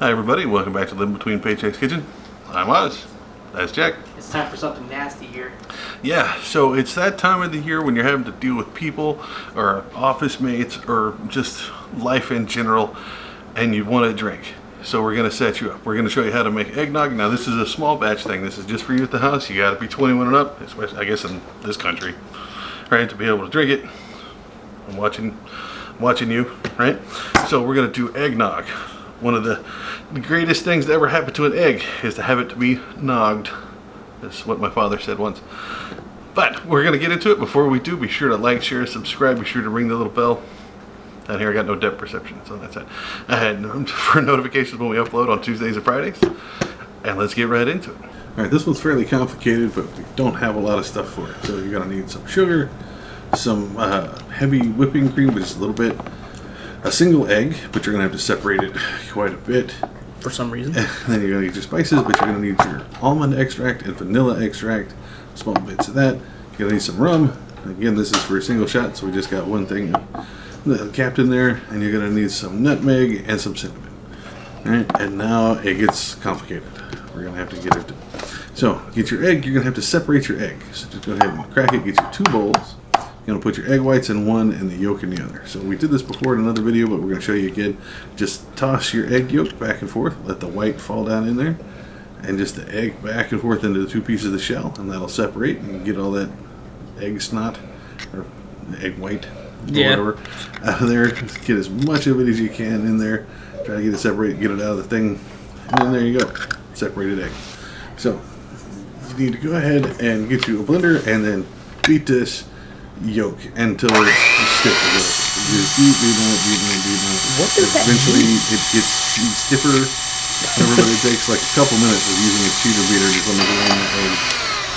Hi everybody, welcome back to Living Between Paychecks Kitchen. I'm Oz. That's Jack. It's time for something nasty here. Yeah, so it's that time of the year when you're having to deal with people or office mates or just life in general and you want a drink. So we're going to set you up. We're going to show you how to make eggnog. Now this is a small batch thing. This is just for you at the house. You got to be 21 and up, especially I guess in this country, right, to be able to drink it. I'm watching you, right? So we're going to do eggnog. One of the greatest things that ever happened to an egg is to have it to be nogged. That's what my father said once. But we're going to get into it. Before we do, be sure to like, share, subscribe. Be sure to ring the little bell. Down here I got no depth perception, so that's it. And for notifications when we upload on Tuesdays and Fridays. And let's get right into it. Alright, this one's fairly complicated, but we don't have a lot of stuff for it. So you're going to need some sugar, some heavy whipping cream, but just a little bit. A single egg, but you're going to have to separate it quite a bit. For some reason. And then you're going to need your spices, but you're going to need your almond extract and vanilla extract. Small bits of that. You're going to need some rum. Again, this is for a single shot, so we just got one thing capped in there. And you're going to need some nutmeg and some cinnamon. Alright, and now it gets complicated. We're going to have to get it. So, get your egg. You're going to have to separate your egg. So just go ahead and crack it. Get your 2 bowls. You're going to put your egg whites in one and the yolk in the other. So we did this before in another video, but we're going to show you again. Just toss your egg yolk back and forth. Let the white fall down in there. And just the egg back and forth into the 2 pieces of the shell. And that'll separate and get all that egg snot or egg white or whatever out of there. Just get as much of it as you can in there. Try to get it separated, get it out of the thing. And then there you go. Separated egg. So you need to go ahead and get you a blender and then beat this yolk until it's stiff. You just beating it. What does that Eventually mean? it gets stiffer. But it takes like a couple minutes of using a cheater beater just on the ground and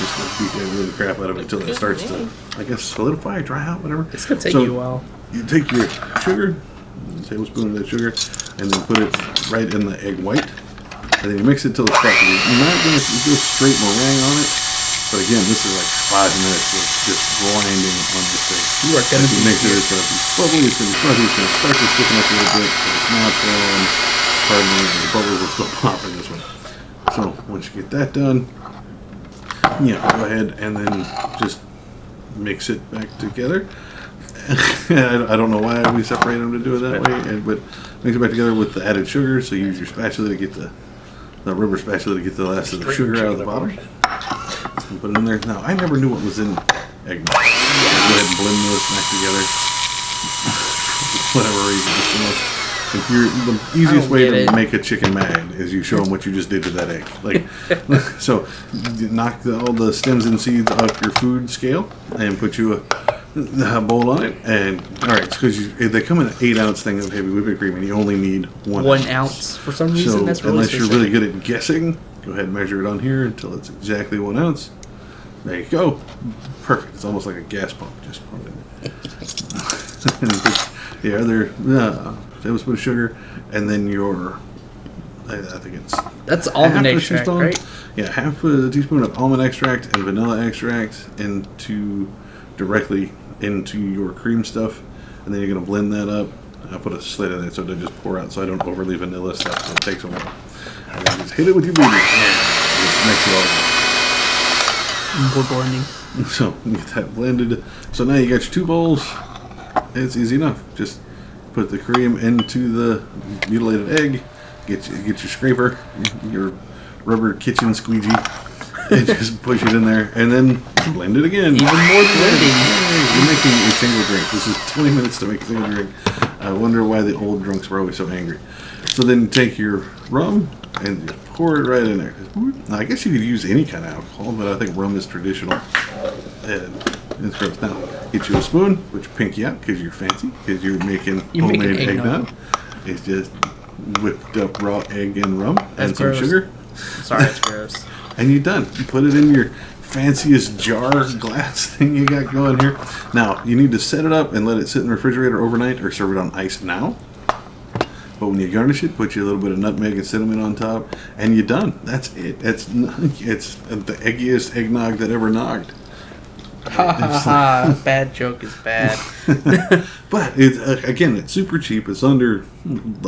just beat the crap out of it until it starts to, I guess, solidify, dry out, whatever. It's gonna take you a while. You take your sugar, a tablespoon of that sugar, and then put it right in the egg white, and then you mix it till it's fluffy. You're not going to do a straight meringue on it. But again, this is like 5 minutes of just grinding on this thing. You are going to make sure it's going to be bubbly, it's going to be fuzzy, it's going to start to stiffen up a little bit, so it's not falling. Pardon me, the bubbles will still pop in this one. So once you get that done, go ahead and then just mix it back together. I don't know why we separate them to do it that way, but mix it back together with the added sugar. So use your spatula to get the rubber spatula to get the last of the sugar out of the bottom. And put it in there. Now, I never knew what was in eggnog. Go ahead and blend those back together. For whatever reason. The easiest way to make a chicken mad is you show them what you just did to that egg. Like, so, you knock all the stems and seeds off your food scale and put you a bowl on it. And, alright, because they come in an 8-ounce thing of heavy whipping cream and you only need 1 ounce. 1 ounce. For some reason, so, that's really unless specific. you're really good at guessing, go ahead and measure it on here until it's exactly 1 ounce. There you go. Perfect. It's almost like a gas pump. Just put it in. The other tablespoon of sugar, and then I think it's that's almond extract, right? Yeah, half a teaspoon of almond extract and vanilla extract directly into your cream stuff, and then you're going to blend that up. I put a slit in it so it doesn't just pour out, so I don't overly vanilla stuff, so it takes a while. And then just hit it with your beater. Just mix it all. We're blending. So you get that blended. So now you got your 2 bowls. It's easy enough. Just put the cream into the mutilated egg. Get your scraper, your rubber kitchen squeegee, and just push it in there, and then blend it again. Even more blending. You're making a single drink. This is 20 minutes to make a single drink. I wonder why the old drunks were always so angry. So then take your rum and just pour it right in there. Now, I guess you could use any kind of alcohol, but I think rum is traditional. And it's gross. Now, get you a spoon, put your pinky out because you're fancy, because you're making homemade eggnog. It's just whipped up raw egg and rum and some sugar. Sorry, that's gross. And you're done. You put it in your fanciest jar glass thing you got going here. Now, you need to set it up and let it sit in the refrigerator overnight or serve it on ice now. But when you garnish it, put you a little bit of nutmeg and cinnamon on top, and you're done. That's it. It's the eggiest eggnog that ever nogged. Ha ha ha! Bad joke is bad. But again, it's super cheap. It's under,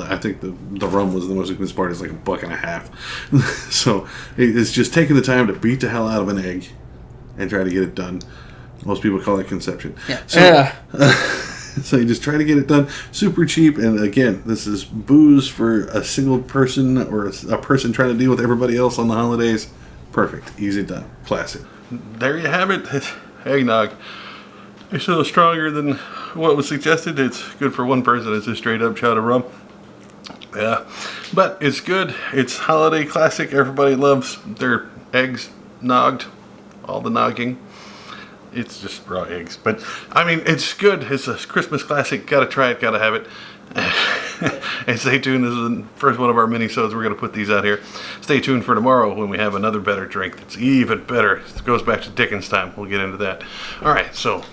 I think the rum was the most expensive part. It's like $1.50. So it's just taking the time to beat the hell out of an egg and try to get it done. Most people call it conception. Yeah. So, so you just try to get it done. Super cheap. And again, this is booze for a single person or a person trying to deal with everybody else on the holidays. Perfect. Easy done. Classic. There you have it. Eggnog. It's a little stronger than what was suggested. It's good for one person. It's a straight up shot of rum. Yeah. But it's good. It's holiday classic. Everybody loves their eggs nogged. All the nogging. It's just raw eggs. But, I mean, it's good. It's a Christmas classic. Gotta try it. Gotta have it. And stay tuned. This is the first one of our mini-sodes. We're going to put these out here. Stay tuned for tomorrow when we have another better drink that's even better. It goes back to Dickens time. We'll get into that. Alright, so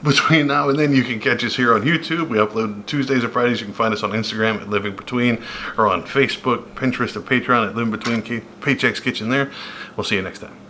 between now and then you can catch us here on YouTube. We upload Tuesdays and Fridays. You can find us on Instagram at Living Between, or on Facebook, Pinterest, and Patreon at Living Between Paycheck's Kitchen there. We'll see you next time.